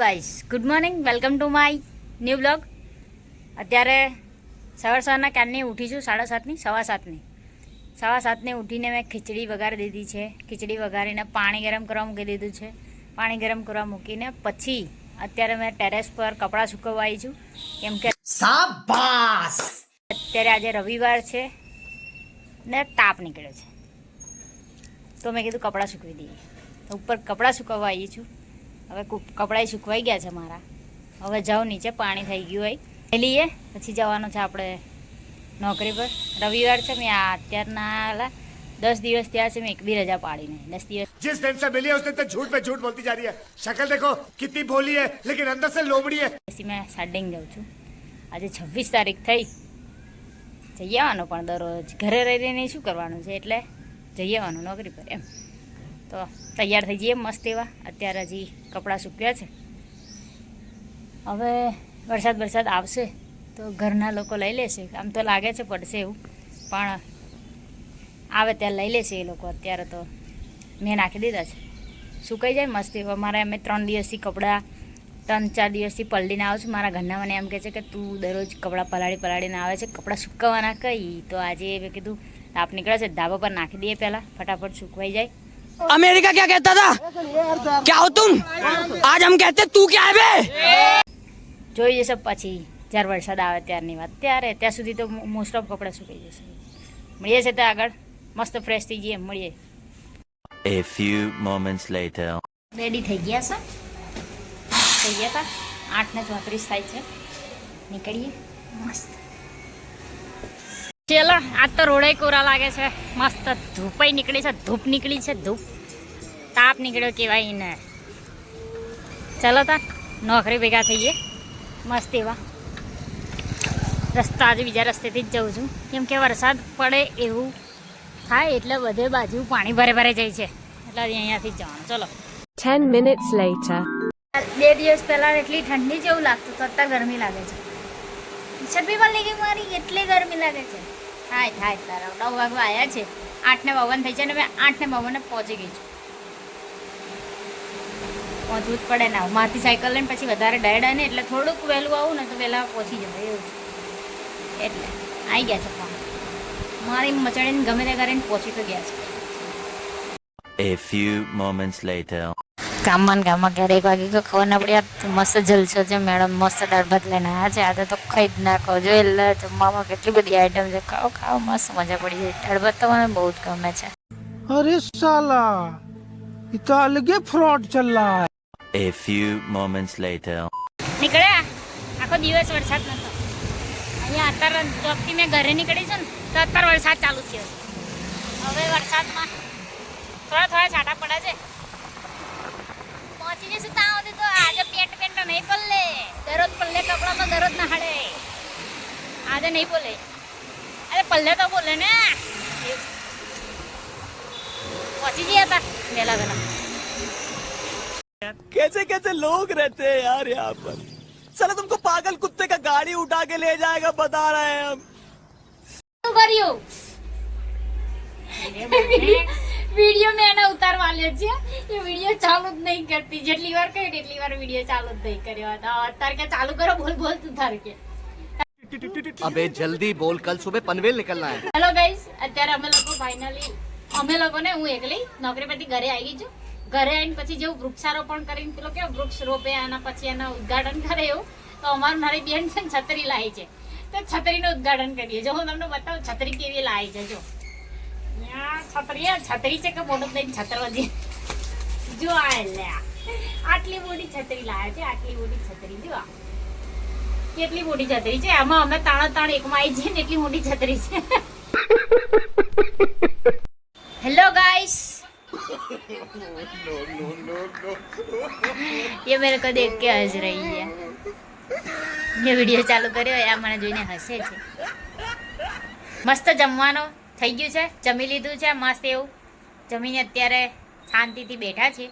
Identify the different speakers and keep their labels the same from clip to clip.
Speaker 1: Guys good morning welcome to my new blog. અત્યારે સવારના ક્યારની ઉઠી છું 7:30ની સવા સાતની ઉઠીને મેં ખીચડી વઘારી દીધી છે. ખીચડી વઘારીને પાણી ગરમ કરવા મૂકી દીધું છે. પાણી ગરમ કરવા મૂકીને પછી અત્યારે મેં ટેરેસ પર કપડાં સુકવવા આવી છું કેમ કે શાબાશ અત્યારે આજે રવિવાર છે ને તાપ નીકળ્યો છે તો મેં કીધું કપડાં સૂકવી દઈએ. તો ઉપર કપડાં સુકવવા આવી છું. હવે કપડાં સુકવાઈ ગયા છે મારા. હવે જાઉં નીચે, પાણી થઈ ગયું હોય લઈએ પછી જવાનું છે આપણે નોકરી પર. રવિવાર છે. મેં અત્યારના 10 દિવસ થયા છે મેં એક બી રજા પાડી નહીં. 10 દિવસ
Speaker 2: जिस दिन से मिली है उस दिन तक झूठ पे झूठ बोलती जा रही है. शक्ल देखो कितनी भोली है लेकिन अंदर से लोमड़ी है.
Speaker 1: પછી મેં સાડિંગ જાઉં છું. આજે 26 તારીખ થઈ. જઈ આવવાનું પણ દરરોજ ઘરે રહીને શું કરવાનું છે એટલે જઈ આવવાનું નોકરી પર એમ. તો તૈયાર થઈ જઈએ મસ્ત એવા. અત્યારે હજી કપડાં સૂક્યા છે. હવે વરસાદ આવશે તો ઘરના લોકો લઈ લેશે. આમ તો લાગે છે પડશે એવું, પણ આવે ત્યારે લઈ લેશે એ લોકો. અત્યારે તો મેં નાખી દીધા છે, સુકાઈ જાય મસ્ત એવા. મારે અમે 3 દિવસથી કપડાં 3-4 દિવસથી પલળીને આવું છું. મારા ઘરના મને એમ કહે છે કે તું દરરોજ કપડાં પલાળીને આવે છે, કપડાં સુકવવાના કઈ. તો આજે મેં કીધું તાપ નીકળે છે, ધાબા પર નાખી દઈએ પહેલાં, ફટાફટ સુકવાઈ જાય.
Speaker 3: अमेरिका क्या कहता था? क्या हो तुम? आज हम कहते तू क्या है बे?
Speaker 1: જોઈ જશે પછી જ્યારે વરસાદ આવે ત્યારની વાત. ત્યાં સુધી તો મોસ્ટ ઓફ કપડાં સુકાઈ જશે. મળીએ છે ત્યાં આગળ, મસ્ત ફ્રેશ થઈ જઈએ. મળીએ.
Speaker 4: A few moments later.
Speaker 1: Ready થઈ ગયા છે. થઈ ગયા હતા 8:34 થાય છે. નીકળીએ મસ્ત. ચલો, આજ તો રોડે કોરા લાગે છે. મસ્ત ધૂપાઈ નીકળી છે. ધૂપ નીકળી છે. ધૂપ તાપ નીકળ્યો કહેવાય ને. ચલો તા નોકરી ભેગા થઈએ મસ્ત એવા. રસ્તા આજે બીજા રસ્તેથી જ જઉં છું કેમ કે વરસાદ પડે એવું થાય એટલે બધે બાજુ પાણી ભરે જાય છે એટલે અહીંયાથી જ જવાનું. ચલો.
Speaker 5: 10 minutes later.
Speaker 1: 2 દિવસ પહેલાં એટલી ઠંડી જેવું લાગતું તો અત્યારે ગરમી લાગે છે. છબી પણ લઈ ગઈ મારી, એટલી ગરમી લાગે છે. થાય તારા 9 વાગવા આવ્યા છે. 8:52 થઈ છે ને મેં 8:52 પહોંચી ગઈ છું. પહોંચવું જ પડે ને. મારથી સાયકલ લઈને પછી વધારે ડાયડા ને એટલે થોડુંક વહેલું આવું ને તો વહેલા પહોંચી જવાય એવું છે. એટલે આવી ગયા છે પણ મારી મચાડીને ગમે તે કરીને પહોંચી તો ગયા છે.
Speaker 4: A few moments later.
Speaker 1: ગામમાં ક્યારે 1 વાગે ખબર ના પડી. આ મસ્ત જલસો છે. મેડમ મસ્ત દાળ ભાત લઈને આવ્યા છે. આજે તો ખાઈ જ નાખો જો. એટલે જમવામાં કેટલી બધી આઈટમ છે. ખાઓ મસ્ત મજા પડી જાય. દાળ ભાત તો મને બહુ જ ગમે છે.
Speaker 6: अरे साला ये तो अलग ही फ्रॉड चल रहा है.
Speaker 4: A few moments later.
Speaker 1: નીકળ્યા આખો દિવસ વરસાદ નતો. અહીંયા અત્યારે જોબથી મેં ઘરે નીકળી છું ને તો અત્યારે વરસાદ ચાલુ થયો છે. હવે વરસાદમાં થોડા છાંટા પડે છે. પહોંચી જશું ત્યાં સુધી તો. આજે પેન્ટ નહીં પલ્લે. દરરોજ પલ્લે કપડાં તો દરરોજ ના હાડે. આજે નહીં બોલે. અરે પલ્લે તો બોલે ને. પહોંચી ગયા હતા વહેલા.
Speaker 3: कैसे कैसे लोग रहते हैं यार यहाँ पर. साला तुमको पागल कुत्ते का गाड़ी उठा के ले जाएगा बता रहे हैं हम.
Speaker 1: શું કર્યું? વિડીયો મેં એને ઉતારવા લ્યો છે. એ વિડીયો ચાલુ જ નહીં કરતી. જેટલી વાર કહી એટલી વાર વિડીયો ચાલુ જ નહીં કર્યો હતો. અત્યારે કે ચાલુ કરો. બોલ તું તાર કે.
Speaker 3: अबे जल्दी बोल, कल सुबह पनवेल निकलना है.
Speaker 1: હેલો ગાઈસ, અત્યારે અમે લોકોને હું એકલી નોકરી પરથી ઘરે આવી ગઈ છું. ઘરે આવીને પછી જેવું વૃક્ષારોપણ કરીને પેલો કેવો વૃક્ષ રોપે અને પછી એના ઉદ્ઘાટન કરે એવું તો મારી બેન છે ને છત્રી લાવી છે. તો છત્રીનું ઉદ્ઘાટન કરીએ. જો હું તમને બતાવું છત્રી કેવી લાવી છે. જો છત્રી છે કે મોટું થઈને છત્રવજી જો આટલી મોટી છત્રી લાવે છે. આટલી મોટી છત્રી જો કેટલી મોટી છત્રી છે. આમાં અમે તાણ એકમાં આવી છે ને એટલી મોટી છત્રી છે. હેલો ગાઈસ, ये मेरे को देख के हंस रही है. ये વિડીયો ચાલુ કર્યો આ મને જોઈને હસે છે. મસ્ત જમવાનો થઈ ગયું છે. જમી લીધું છે મસ્ત એવું. જમીને અત્યારે શાંતિથી બેઠા છે.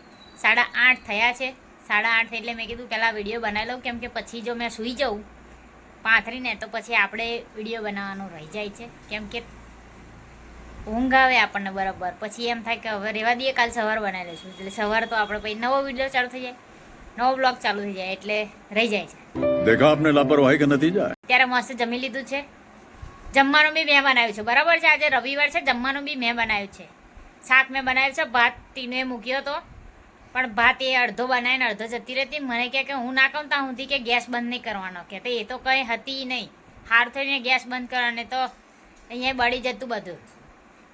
Speaker 1: 8:30 થયા છે. 8:30 એટલે મેં કીધું પહેલાં વિડીયો બનાવી લઉં કેમ કે પછી જો મેં સૂઈ જાઉં પાથરીને તો પછી આપણે વિડીયો બનાવવાનું રહી જાય છે. કેમ કે ઊંઘ આવે આપણને બરાબર. પછી એમ થાય કે હવે રહેવા દઈએ, કાલ સવાર બનાવી લઈશું. એટલે સવાર તો આપણે પછી નવો વિડીયો ચાલુ થઈ જાય. નવો બ્લોગ ચાલુ થઈ જાય એટલે રહી જાય છે.
Speaker 7: देखा आपने लापरवाही का नतीजा है.
Speaker 1: ત્યારે મસ્ત જમી લીધું છે. જમવાનું બી મેં બનાવ્યું છે, બરાબર છે. આજે રવિવાર છે, જમવાનું બી મેં બનાવ્યું છે. શાક મેં બનાવ્યું છે, ભાત ટીનુએ મૂક્યો હતો, પણ ભાત એ અડધો બનાવીને અડધો જતી રહેતી. મને કહે કે હું ના કહું ત્યાં સુધી કે ગેસ બંધ નહીં કરવાનો, કે એ તો કંઈ હતી નહીં. હાર થઈને ગેસ બંધ કરવાને તો અહીંયા બળી જતું બધું,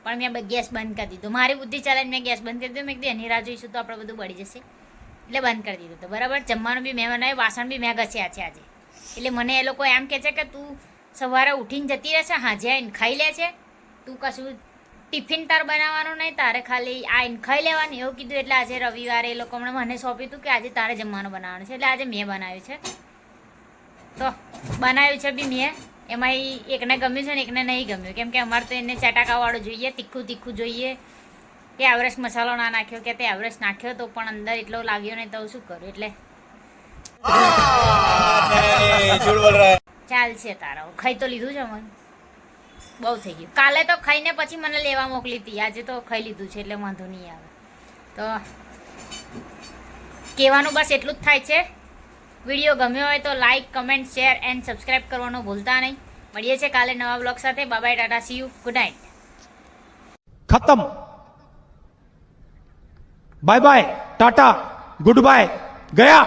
Speaker 1: પણ મેં ગેસ બંધ કરી દીધું. મારી બુદ્ધિ ચાલે મેં ગેસ બંધ કરી દીધું. મેં કીધું એની રાહ જોઈશું તો આપણે બધું બળી જશે, એટલે બંધ કરી દીધું તો બરાબર. જમવાનું બી મેં બનાવ્યું, વાસણ બી મેં ઘસ્યા છે આજે. એટલે મને એ લોકો એમ કહે છે કે તું સવારે ઉઠીને જતી રહેશે, હાજે આવીને ખાઈ લે છે, તું કશું ટિફિન તાર બનાવવાનું નહીં, તારે ખાલી આવીને ખાઈ લેવાનું એવું કીધું. એટલે આજે રવિવારે એ લોકો મને સોંપ્યું હતું કે આજે તારે જમવાનું બનાવવાનું છે, એટલે આજે મેં બનાવ્યું છે. તો બનાવ્યું છે બી મેં. એમાં એકને ગમ્યું છે ને એકને નહીં ગમ્યું, કેમ કે અમારે તો એને ચટાકાવાળું જોઈએ, તીખું તીખું જોઈએ. કે એવરેસ્ટ મસાલો ના નાખ્યો, કે તે એવરેસ્ટ નાખ્યો તો પણ અંદર એટલો લાગ્યો નહીં તો શું કરું. એટલે ચાલશે તારા, ખાઈ તો લીધું છે મને, બહુ થઈ ગયું. કાલે તો ખાઈને પછી મને લેવા મોકલી હતી, આજે તો ખાઈ લીધું છે એટલે વાંધો નહીં આવે. તો કહેવાનું બસ એટલું જ થાય છે. વિડીયો ગમ્યો હોય તો like, comment, share and subscribe કરવાનું ભૂલતા નહીં. મળીએ છીએ કાલે નવા બ્લોગ સાથે. Bye bye, tata, see you, good night.
Speaker 6: खत्म. Bye bye, tata, goodbye, गया.